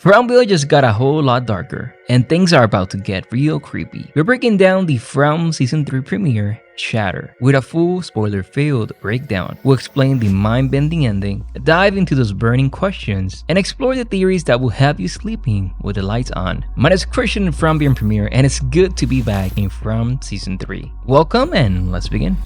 Fromville just got a whole lot darker, and things are about to get real creepy. We're breaking down the From Season 3 premiere, Shatter, with a full spoiler-filled breakdown. We'll explain the mind-bending ending, dive into those burning questions, and explore the theories that will have you sleeping with the lights on. My name is Christian from Beyond Premiere, and it's good to be back in From Season 3. Welcome, and let's begin.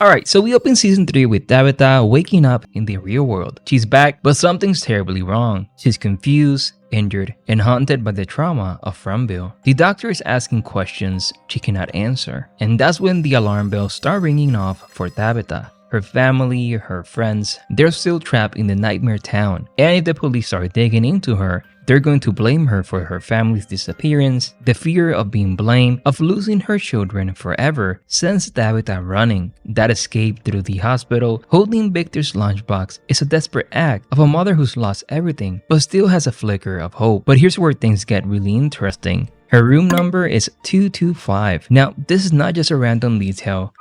Alright, so we open season 3 with Tabitha waking up in the real world. She's back, but something's terribly wrong. She's confused, injured, and haunted by the trauma of Fromville. The doctor is asking questions she cannot answer, and that's when the alarm bells start ringing off for Tabitha. Her family, her friends, they're still trapped in the nightmare town, and if the police start digging into her, they're going to blame her for her family's disappearance. The fear of being blamed, of losing her children forever, sends Tabitha running. That escape through the hospital, holding Victor's lunchbox, is a desperate act of a mother who's lost everything, but still has a flicker of hope. But here's where things get really interesting. Her room number is 225. Now, this is not just a random detail.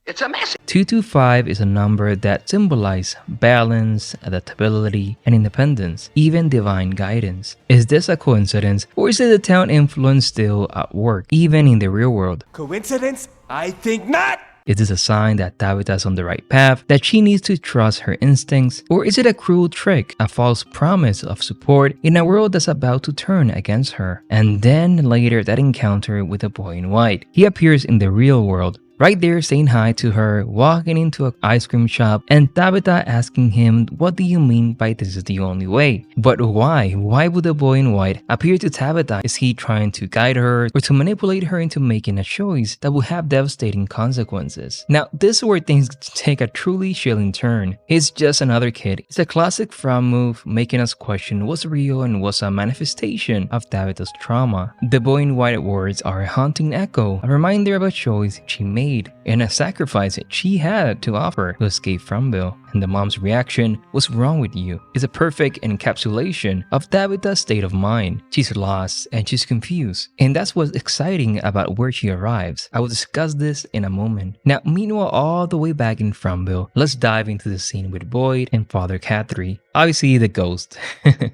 It's a message. 225 is a number that symbolizes balance, adaptability, and independence, even divine guidance. Is this a coincidence, or is it the town influence still at work, even in the real world? Coincidence? I think not! Is this a sign that Tabitha's on the right path, that she needs to trust her instincts? Or is it a cruel trick, a false promise of support in a world that's about to turn against her? And then later, that encounter with the boy in white. He appears in the real world, right there saying hi to her, walking into an ice cream shop, and Tabitha asking him, what do you mean by this is the only way? But why? Why would the boy in white appear to Tabitha? Is he trying to guide her or to manipulate her into making a choice that will have devastating consequences? Now, this is where things take a truly chilling turn. He's just another kid. It's a classic From move, making us question what's real and what's a manifestation of Tabitha's trauma. The boy in white words are a haunting echo, a reminder of a choice she made and a sacrifice she had to offer to escape Fromville. And the mom's reaction, "What's wrong with you?" is a perfect encapsulation of Tabitha's state of mind. She's lost and she's confused, and that's what's exciting about where she arrives. I will discuss this in a moment. Now, meanwhile, all the way back in Fromville, let's dive into the scene with Boyd and Father Khatri. Obviously, the ghost.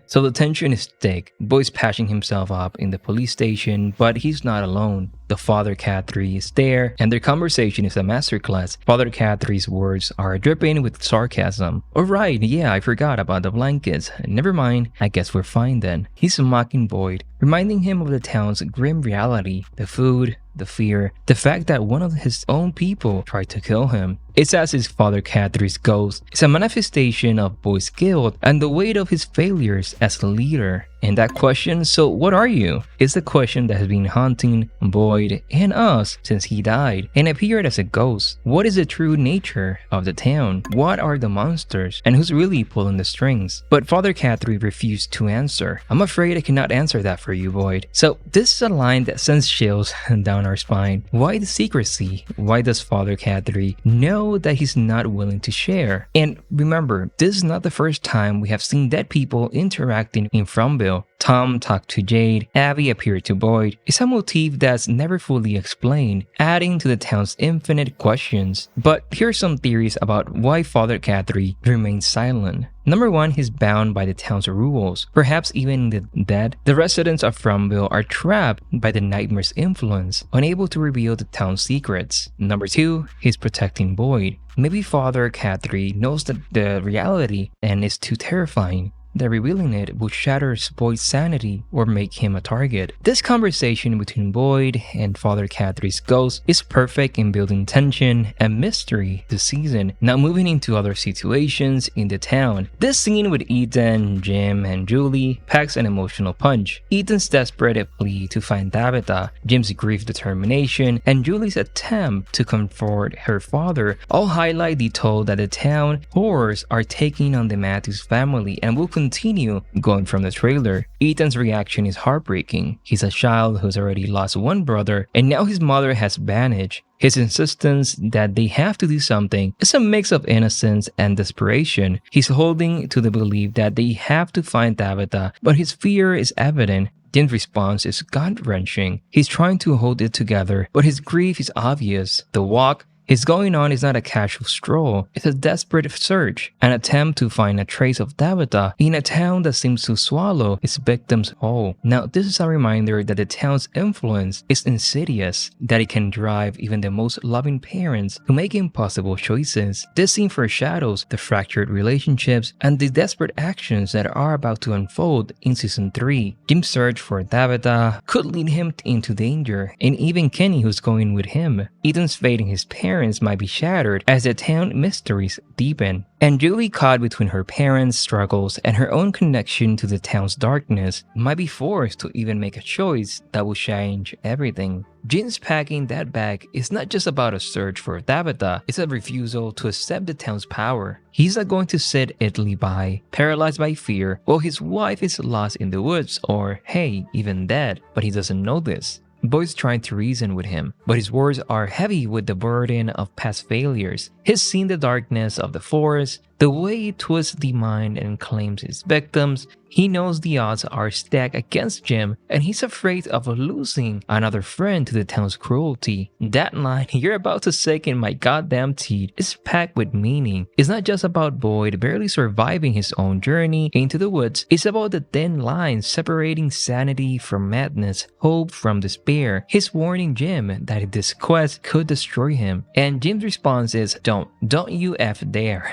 So the tension is thick. Boyd's patching himself up in the police station, but he's not alone. The Father Khatri is there, and their conversation is a masterclass. Father Khatri's words are dripping with sarcasm. Alright, yeah, I forgot about the blankets. Never mind, I guess we're fine then. He's mocking Boyd, reminding him of the town's grim reality, the food, the fear, the fact that one of his own people tried to kill him. It's as if Father Khatri's ghost is a manifestation of Boyd's guilt and the weight of his failures as a leader. And that question, so what are you? Is the question that has been haunting Boyd and us since he died and appeared as a ghost. What is the true nature of the town? What are the monsters? And who's really pulling the strings? But Father Khatri refused to answer. I'm afraid I cannot answer that for you, Boyd. So this is a line that sends chills down our spine. Why the secrecy? Why does Father Khatri know that he's not willing to share? And remember, this is not the first time we have seen dead people interacting in Fromville. Tom talked to Jade, Abby appeared to Boyd. It's a motif that's never fully explained, adding to the town's infinite questions. But here's some theories about why Father Khatri remains silent. Number 1, he's bound by the town's rules. Perhaps even the dead, the residents of Fromville are trapped by the nightmare's influence, unable to reveal the town's secrets. Number 2, he's protecting Boyd. Maybe Father Khatri knows that the reality and is too terrifying, that revealing it would shatter Boyd's sanity or make him a target. This conversation between Boyd and Father Khatri's ghost is perfect in building tension and mystery this season. Now moving into other situations in the town. This scene with Ethan, Jim, and Julie packs an emotional punch. Ethan's desperate plea to find Tabitha, Jim's grief determination, and Julie's attempt to comfort her father all highlight the toll that the town horrors are taking on the Matthews family and will continue going from the trailer. Ethan's reaction is heartbreaking. He's a child who's already lost one brother and now his mother has vanished. His insistence that they have to do something is a mix of innocence and desperation. He's holding to the belief that they have to find Tabitha, but his fear is evident. Jim's response is gut-wrenching. He's trying to hold it together, but his grief is obvious. The walk, His going on is not a casual stroll, it's a desperate search, an attempt to find a trace of Tabitha in a town that seems to swallow its victims whole. Now, this is a reminder that the town's influence is insidious, that it can drive even the most loving parents to make impossible choices. This scene foreshadows the fractured relationships and the desperate actions that are about to unfold in Season 3. Jim's search for Tabitha could lead him into danger, and even Kenny, who's going with him. Ethan's faith in his parents might be shattered as the town mysteries deepen. And Julie, caught between her parents' struggles and her own connection to the town's darkness, might be forced to even make a choice that will change everything. Jin's packing that bag is not just about a search for Tabitha, it's a refusal to accept the town's power. He's not going to sit idly by, paralyzed by fear, while his wife is lost in the woods or, hey, even dead, but he doesn't know this. Boyd's trying to reason with him, but his words are heavy with the burden of past failures. He's seen the darkness of the forest, the way it twists the mind and claims its victims. He knows the odds are stacked against Jim, and he's afraid of losing another friend to the town's cruelty. That line, "You're about to sink in my goddamn teeth," is packed with meaning. It's not just about Boyd barely surviving his own journey into the woods, it's about the thin line separating sanity from madness, hope from despair. He's warning Jim that this quest could destroy him, and Jim's response is, don't you F dare.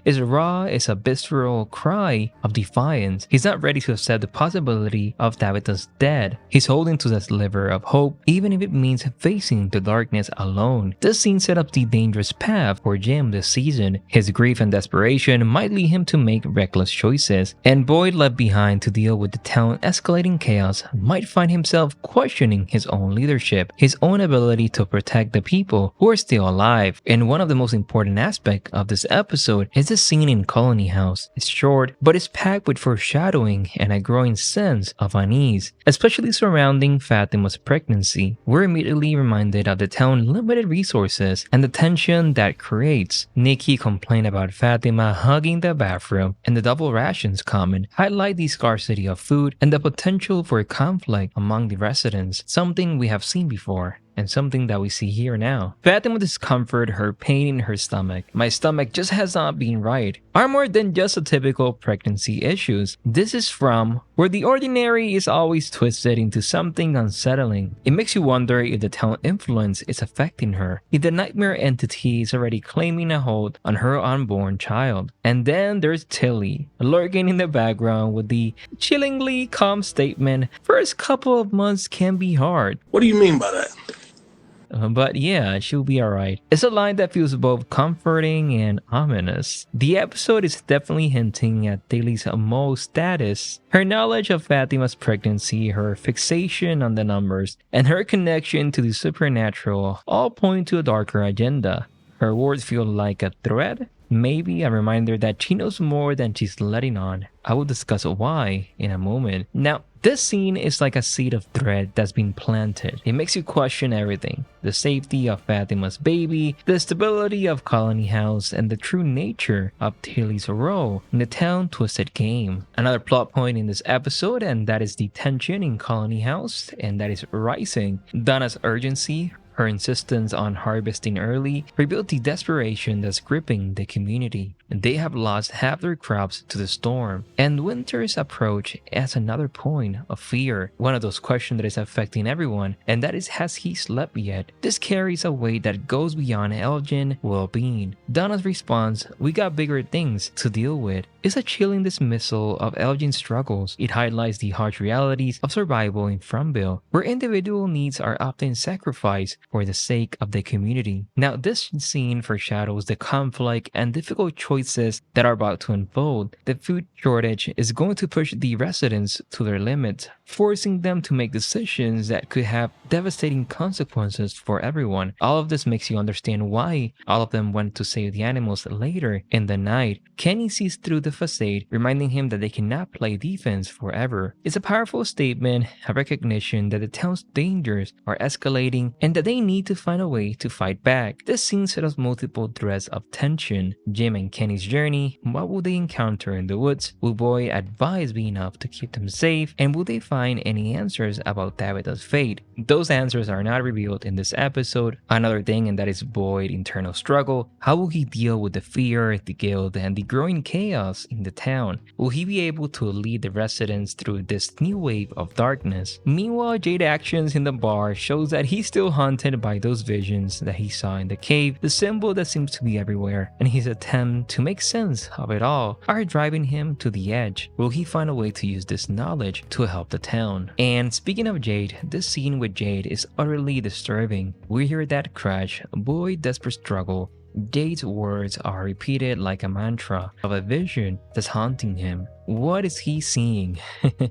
It's raw, it's a visceral cry of defiance. He's not ready to accept the possibility of Tabitha's death. He's holding to the sliver of hope, even if it means facing the darkness alone. This scene set up the dangerous path for Jim this season. His grief and desperation might lead him to make reckless choices, and Boyd, left behind to deal with the town escalating chaos, might find himself questioning his own leadership, his own ability to protect the people who are still alive. And one of the most important aspects of this episode is the scene in Colony House. It's short, but it's packed with foreshadowing and a growing sense of unease, especially surrounding Fatima's pregnancy. We're immediately reminded of the town's limited resources and the tension that creates. Nikki complained about Fatima hugging the bathroom, and the double rations comment highlight the scarcity of food and the potential for conflict among the residents, something we have seen before. And something that we see here now. Fatima discomfort, her pain in her stomach. "My stomach just has not been right," are more than just a typical pregnancy issues. This is from where the ordinary is always twisted into something unsettling. It makes you wonder if the town influence is affecting her, if the nightmare entity is already claiming a hold on her unborn child. And then there's Tilly, lurking in the background with the chillingly calm statement, "First couple of months can be hard." What do you mean by that? But yeah, she'll be alright. It's a line that feels both comforting and ominous. The episode is definitely hinting at Tilly's Mo status, her knowledge of Fatima's pregnancy, her fixation on the numbers, and her connection to the supernatural all point to a darker agenda. Her words feel like a threat, maybe a reminder that she knows more than she's letting on. I will discuss why in a moment. Now, this scene is like a seed of dread that's been planted. It makes you question everything. The safety of Fatima's baby, the stability of Colony House, and the true nature of Tilly's role in the town twisted game. Another plot point in this episode, and that is the tension in Colony House, and that is rising. Donna's urgency, her insistence on harvesting early, revealed the desperation that's gripping the community. They have lost half their crops to the storm, and winter's approach adds another point of fear. One of those questions that is affecting everyone, and that is, has he slept yet? This carries a weight that goes beyond Elgin's well-being. Donna's response, "We got bigger things to deal with," is a chilling dismissal of Elgin's struggles. It highlights the harsh realities of survival in Fromville, where individual needs are often sacrificed for the sake of the community. Now, this scene foreshadows the conflict and difficult choices that are about to unfold. The food shortage is going to push the residents to their limits, forcing them to make decisions that could have devastating consequences for everyone. All of this makes you understand why all of them went to save the animals later in the night. Kenny sees through the facade, reminding him that they cannot play defense forever. It's a powerful statement, a recognition that the town's dangers are escalating and that they need to find a way to fight back. This scene set up multiple threads of tension. Jim and Kenny's journey, what will they encounter in the woods? Will Boy advise be enough to keep them safe? And will they find any answers about Tabitha's fate? Those answers are not revealed in this episode. Another thing, and that is Boyd's internal struggle. How will he deal with the fear, the guilt, and the growing chaos in the town? Will he be able to lead the residents through this new wave of darkness? Meanwhile, Jade's actions in the bar shows that he's still haunted by those visions that he saw in the cave, the symbol that seems to be everywhere, and his attempt to make sense of it all are driving him to the edge. Will he find a way to use this knowledge to help the town? And speaking of Jade, this scene with Jade is utterly disturbing. We hear that crash, Boyd's desperate struggle. Jade's words are repeated like a mantra of a vision that's haunting him. What is he seeing?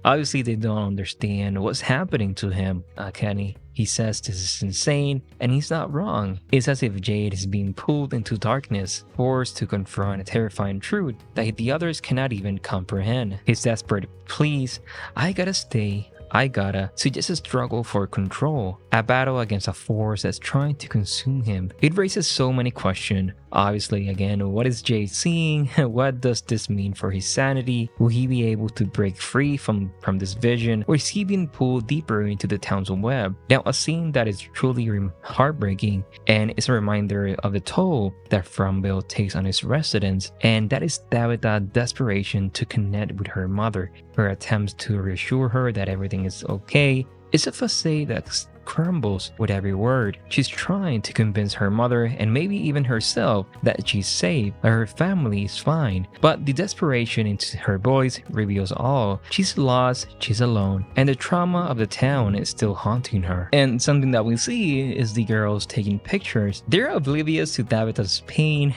Obviously, they don't understand what's happening to him. Kenny, he says this is insane, and he's not wrong. It's as if Jade is being pulled into darkness, forced to confront a terrifying truth that the others cannot even comprehend. His desperate pleas, I gotta stay, I gotta, suggests a struggle for control, a battle against a force that's trying to consume him. It raises so many questions. Obviously, again, what is Jade seeing? What does this mean for his sanity? Will he be able to break free from this vision? Or is he being pulled deeper into the town's web? Now, a scene that is truly heartbreaking and is a reminder of the toll that Fromville takes on its residents, and that is Tabitha's desperation to connect with her mother. Her attempts to reassure her that everything is okay is a facade that crumbles with every word. She's trying to convince her mother and maybe even herself that she's safe, that her family is fine. But the desperation in her voice reveals all. She's lost, she's alone, and the trauma of the town is still haunting her. And something that we see is the girls taking pictures. They're oblivious to Tabitha's pain.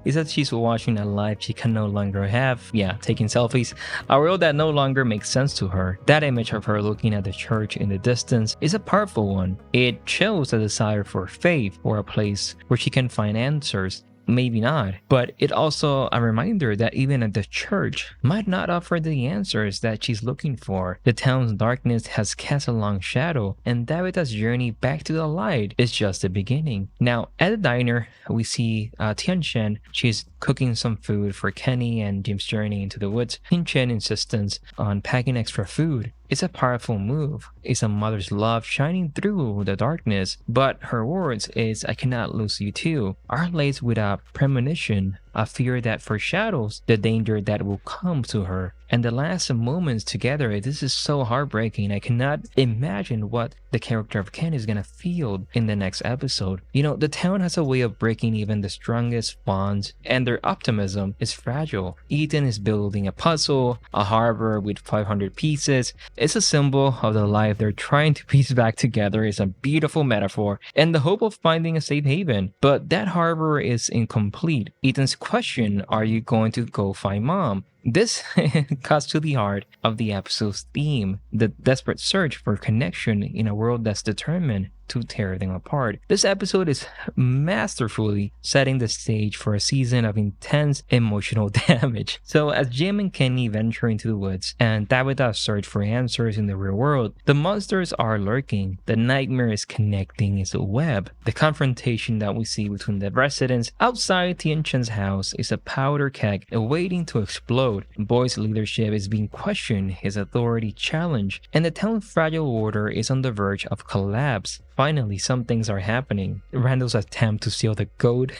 It's that she's watching a life she can no longer have. Yeah, taking selfies. A world that no longer makes sense to her. That image of her looking at the church in the distance is a powerful one. It shows a desire for faith, or a place where she can find answers. Maybe not, but it also a reminder that even at the church might not offer the answers that she's looking for. The town's darkness has cast a long shadow, and Tabitha's journey back to the light is just the beginning. Now, at the diner, we see Tian-Chen. She's cooking some food for Kenny and Jim's journey into the woods. Tian-Chen insists on packing extra food. It's a powerful move. It's a mother's love shining through the darkness, but her words is, I cannot lose you too, are laced with a premonition, a fear that foreshadows the danger that will come to her. And the last moments together, this is so heartbreaking. I cannot imagine what the character of Ken is gonna feel in the next episode. You know, the town has a way of breaking even the strongest bonds, and their optimism is fragile. Ethan is building a puzzle, a harbor with 500 pieces. It's a symbol of the life they're trying to piece back together. It's a beautiful metaphor, and the hope of finding a safe haven. But that harbor is incomplete. Ethan's question, are you going to go find mom? This cuts to the heart of the episode's theme, the desperate search for connection in a world that's determined to tear them apart. This episode is masterfully setting the stage for a season of intense emotional damage. So as Jim and Kenny venture into the woods and Tabitha search for answers in the real world, the monsters are lurking. The nightmare is connecting its web. The confrontation that we see between the residents outside Tian-Chen's house is a powder keg waiting to explode. Boyd's leadership is being questioned, his authority challenged, and the town's fragile order is on the verge of collapse. Finally, some things are happening. Randall's attempt to steal the goat,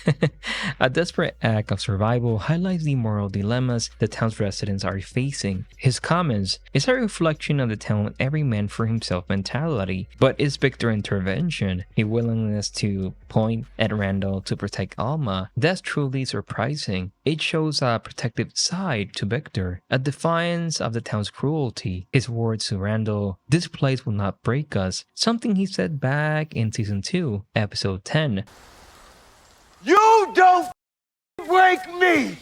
a desperate act of survival, highlights the moral dilemmas the town's residents are facing. His comments is a reflection of the town every man for himself mentality, but is Victor's intervention, a willingness to point at Randall to protect Alma. That's truly surprising. It shows a protective side to Victor, a defiance of the town's cruelty. His words to Randall, this place will not break us, something he said back in season 2, episode 10. You don't break me!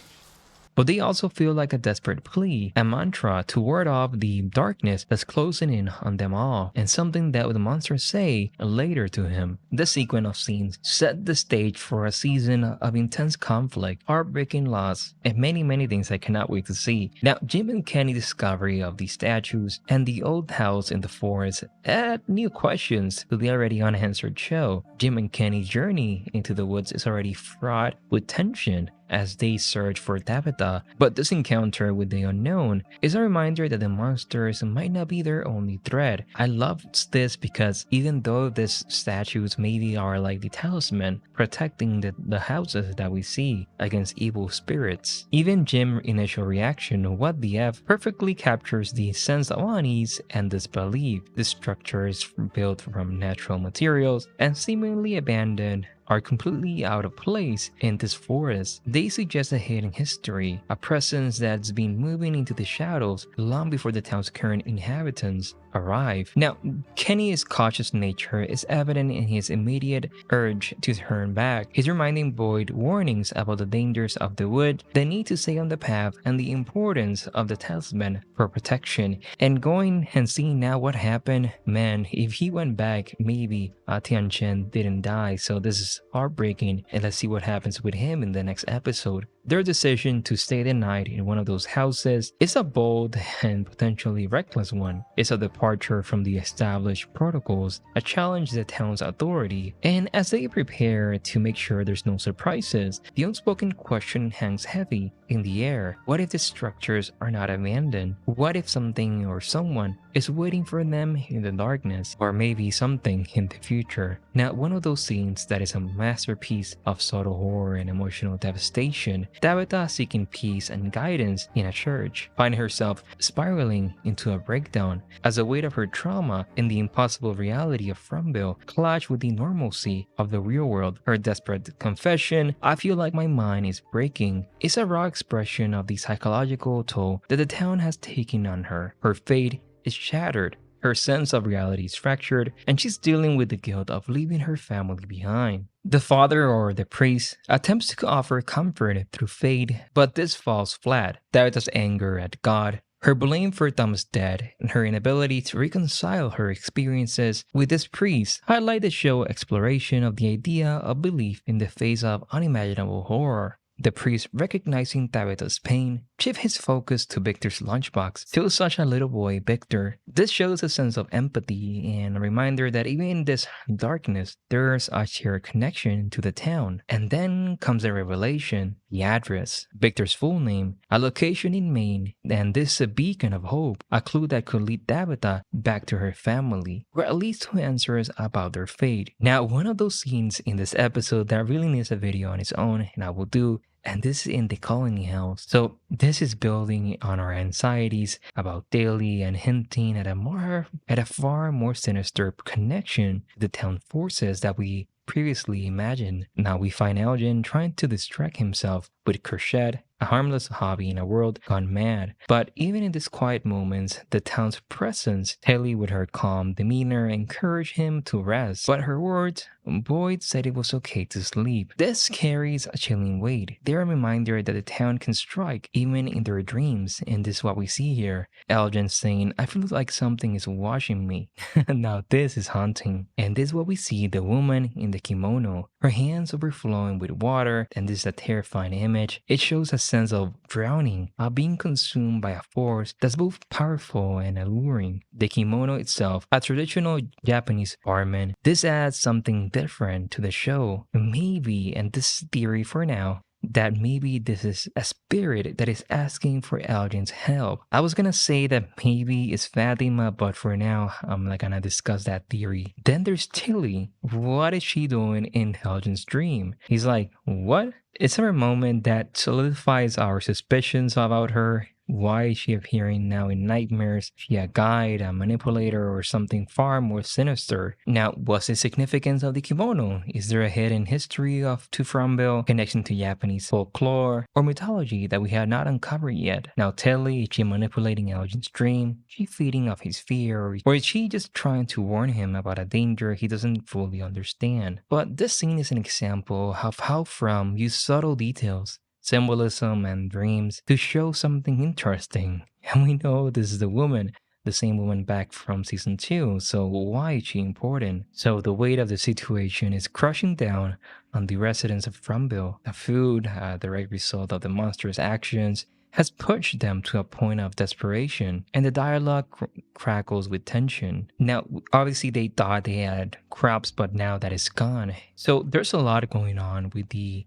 but they also feel like a desperate plea, a mantra to ward off the darkness that's closing in on them all, and something that the monsters say later to him. This sequence of scenes set the stage for a season of intense conflict, heartbreaking loss, and many things I cannot wait to see. Now, Jim and Kenny's discovery of these statues and the old house in the forest add new questions to the already unanswered show. Jim and Kenny's journey into the woods is already fraught with tension as they search for Tabitha, but this encounter with the unknown is a reminder that the monsters might not be their only threat. I love this because even though these statues maybe are like the talisman protecting the houses that we see against evil spirits, even Jim's initial reaction, "what the F," perfectly captures the sense of unease and disbelief. The structure is built from natural materials and seemingly abandoned are completely out of place in this forest. They suggest a hidden history, a presence that's been moving into the shadows long before the town's current inhabitants arrive. Now, Kenny's cautious nature is evident in his immediate urge to turn back. He's reminding Boyd warnings about the dangers of the wood, the need to stay on the path, and the importance of the talisman for protection. And going and seeing now what happened, man, if he went back, maybe Tian-Chen didn't die, so this is heartbreaking, and let's see what happens with him in the next episode. Their decision to stay the night in one of those houses is a bold and potentially reckless one. It's a departure from the established protocols, a challenge to the town's authority, and as they prepare to make sure there's no surprises, the unspoken question hangs heavy in the air. What if the structures are not abandoned? What if something or someone is waiting for them in the darkness, or maybe something in the future? Now, one of those scenes that is a masterpiece of subtle horror and emotional devastation. Tabitha, seeking peace and guidance in a church, finds herself spiraling into a breakdown as the weight of her trauma and the impossible reality of Fromville clash with the normalcy of the real world. Her desperate confession, "I feel like my mind is breaking," is a raw expression of the psychological toll that the town has taken on her. Her fate is shattered. Her sense of reality is fractured, and she's dealing with the guilt of leaving her family behind. The father, or the priest, attempts to offer comfort through faith, but this falls flat. Tabitha's anger at God, her blame for Tom's death, and her inability to reconcile her experiences with this priest highlight the show's exploration of the idea of belief in the face of unimaginable horror. The priest, recognizing Tabitha's pain, shifts his focus to Victor's lunchbox, still such a little boy Victor. This shows a sense of empathy and a reminder that even in this darkness, there's a shared connection to the town. And then comes the revelation, the address, Victor's full name, a location in Maine, and this is a beacon of hope, a clue that could lead Tabitha back to her family, or at least to answers about their fate. Now, one of those scenes in this episode that really needs a video on its own, and I will do, and this is in the colony house. So this is building on our anxieties about Daly and hinting at a far more sinister connection to the town forces that we previously imagined. Now we find Elgin trying to distract himself with crochet, a harmless hobby in a world gone mad. But even in these quiet moments, the town's presence, Haley with her calm demeanor, encouraged him to rest. But her words, Boyd said it was okay to sleep. This carries a chilling weight. They're a reminder that the town can strike even in their dreams, and this is what we see here. Elgin saying, "I feel like something is watching me." Now this is haunting. And this is what we see, the woman in the kimono, her hands overflowing with water, and this is a terrifying image. It shows a sense of drowning, of being consumed by a force that's both powerful and alluring. The kimono itself, a traditional Japanese garment, this adds something different to the show. Maybe, and this theory for now, that maybe this is a spirit that is asking for Elgin's help. I was gonna say that maybe it's Fatima, but for now, I'm not gonna discuss that theory. Then there's Tilly. What is she doing in Elgin's dream? He's like, what? It's a moment that solidifies our suspicions about her. Why is she appearing now in nightmares? Is she a guide, a manipulator, or something far more sinister? Now, what's the significance of the kimono? Is there a hidden history of Fromville, connection to Japanese folklore or mythology that we have not uncovered yet? Now, Telly, is she manipulating Elgin's dream? Is she feeding off his fear? Or is she just trying to warn him about a danger he doesn't fully understand? But this scene is an example of how From used subtle details symbolism and dreams to show something interesting. And we know this is the same woman back from season 2, so why is she important? So the weight of the situation is crushing down on the residents of Frumville. The food, direct result of the monster's actions, has pushed them to a point of desperation, and the dialogue crackles with tension. Now, obviously, they thought they had crops, but now that is gone. So there's a lot going on with the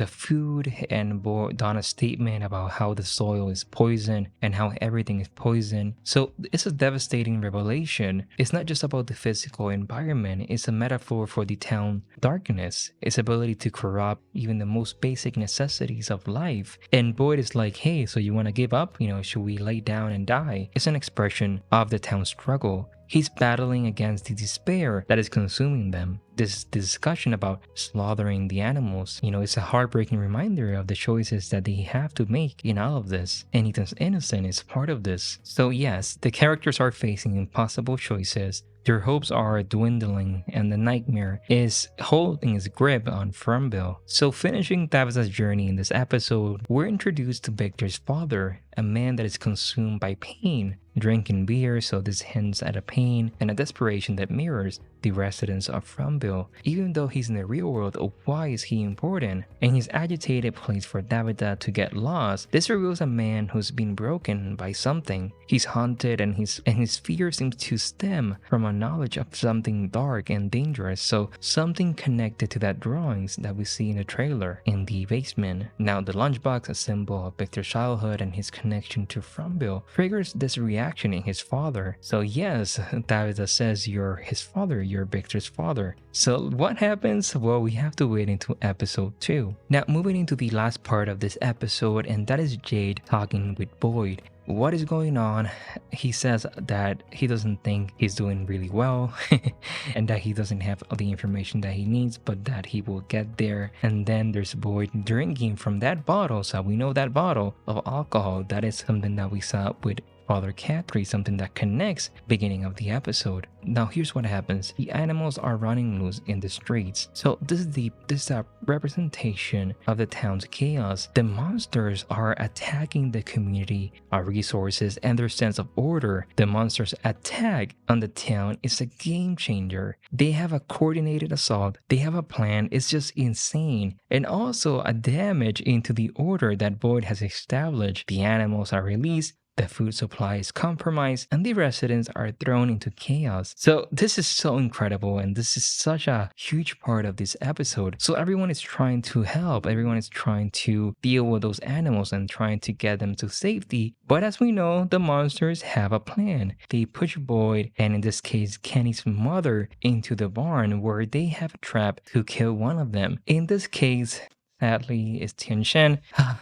food and Donna's statement about how the soil is poison and how everything is poison. So it's a devastating revelation. It's not just about the physical environment, it's a metaphor for the town darkness, its ability to corrupt even the most basic necessities of life. And Boyd is like, hey, so you want to give up? Should we lay down and die? It's an expression of the town's struggle. He's battling against the despair that is consuming them. This discussion about slaughtering the animals, is a heartbreaking reminder of the choices that they have to make in all of this. And Ethan's innocence is part of this. So yes, the characters are facing impossible choices. Their hopes are dwindling, and the nightmare is holding its grip on Frumville. So finishing Tabitha's journey in this episode, we're introduced to Victor's father, a man that is consumed by pain, drinking beer, so this hints at a pain and a desperation that mirrors the residents of Frumville. Even though he's in the real world, why is he important? And his agitated place for Tabitha to get lost, this reveals a man who's been broken by something. He's haunted, and his fear seems to stem from a knowledge of something dark and dangerous, so something connected to that drawings that we see in the trailer in the basement. Now the lunchbox, a symbol of Victor's childhood and his connection to Frumville, triggers this reaction in his father. So yes, Tabitha says you're his father, you're Victor's father. So what happens? Well, we have to wait into episode 2. Now moving into the last part of this episode, and that is Jade talking with Boyd. What is going on? He says that he doesn't think he's doing really well and that he doesn't have all the information that he needs, but that he will get there. And then there's Boyd drinking from that bottle. So we know that bottle of alcohol, that is something that we saw with Father Khatri, something that connects beginning of the episode. Now here's what happens. The animals are running loose in the streets. So this is a representation of the town's chaos. The monsters are attacking the community, our resources, and their sense of order. The monsters' attack on the town is a game changer. They have a coordinated assault. They have a plan. It's just insane. And also a damage into the order that Boyd has established. The animals are released, the food supply is compromised, and the residents are thrown into chaos. So this is so incredible, and this is such a huge part of this episode. So everyone is trying to help, everyone is trying to deal with those animals and trying to get them to safety. But as we know, the monsters have a plan. They push Boyd, and in this case, Kenny's mother, into the barn where they have a trap to kill one of them. In this case, sadly, is Tian-Chen.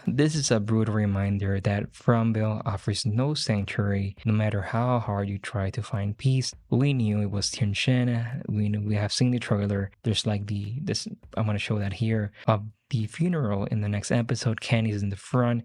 This is a brutal reminder that Frumville offers no sanctuary, no matter how hard you try to find peace. We knew it was Tian-Chen. We have seen the trailer. There's like this. I'm gonna show that here of the funeral in the next episode. Kenny's in the front.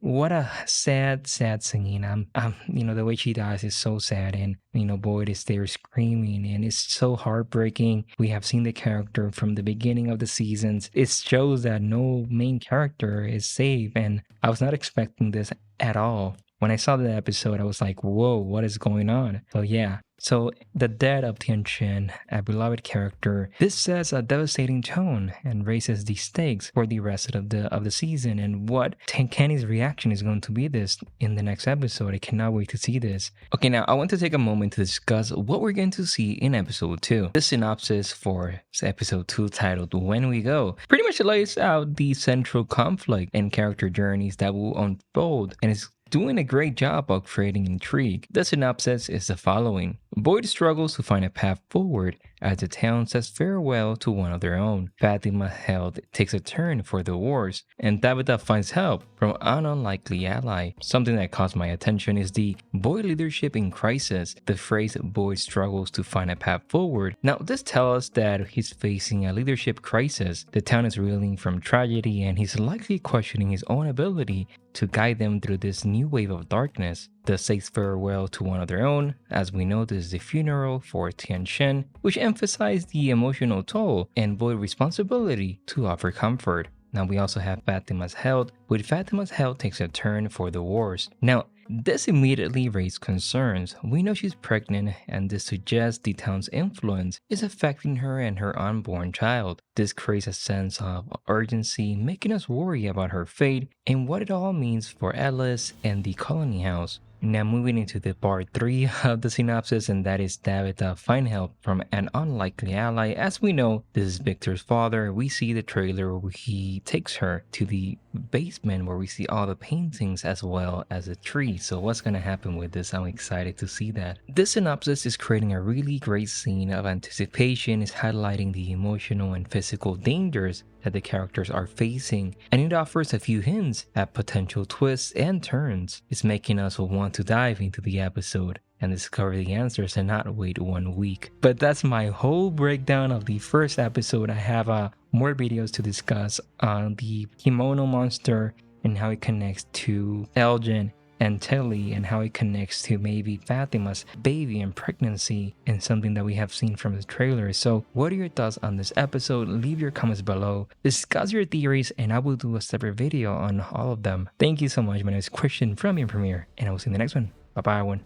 What a sad scene. The way she dies is so sad, and Boyd is there screaming, and it's so heartbreaking. We have seen the character from the beginning of the seasons. It shows that no main character is safe, and I was not expecting this at all. When I saw the episode, I was like, whoa, what is going on? So yeah. So the death of Tian-Chen, a beloved character, this sets a devastating tone and raises the stakes for the rest of the season, and what Kenny's reaction is going to be this in the next episode. I cannot wait to see this. Okay, now I want to take a moment to discuss what we're going to see in episode 2. The synopsis for episode 2, titled When We Go, pretty much lays out the central conflict and character journeys that will unfold, and is doing a great job of creating intrigue. The synopsis is the following. Boyd struggles to find a path forward as the town says farewell to one of their own. Fatima's health takes a turn for the worse, and Tabitha finds help from an unlikely ally. Something that caught my attention is the Boyd leadership in crisis. The phrase Boyd struggles to find a path forward. Now this tells us that he's facing a leadership crisis. The town is reeling from tragedy, and he's likely questioning his own ability to guide them through this new wave of darkness. They say farewell to one of their own. As we know, this is the funeral for Tian-Chen, which emphasized the emotional toll and Boyd's responsibility to offer comfort. Now we also have Fatima's health, with Fatima's health takes a turn for the worse. Now, this immediately raised concerns. We know she's pregnant, and this suggests the town's influence is affecting her and her unborn child. This creates a sense of urgency, making us worry about her fate and what it all means for Ellis and the colony house. Now moving into the part 3 of the synopsis, and that is Tabitha find help from an unlikely ally. As we know, this is Victor's father. We see the trailer where he takes her to the basement where we see all the paintings as well as a tree. So what's gonna happen with this? I'm excited to see that. This synopsis is creating a really great scene of anticipation, is highlighting the emotional and physical dangers that the characters are facing, and it offers a few hints at potential twists and turns. It's making us want to dive into the episode and discover the answers and not wait 1 week. But that's my whole breakdown of the first episode. I have more videos to discuss on the kimono monster and how it connects to Elgin and Tilly, and how it connects to maybe Fatima's baby and pregnancy, and something that we have seen from the trailer. So what are your thoughts on this episode? Leave your comments below, discuss your theories, and I will do a separate video on all of them. Thank you so much. My name is Christian from Your Premiere, and I will see you in the next one. Bye bye everyone.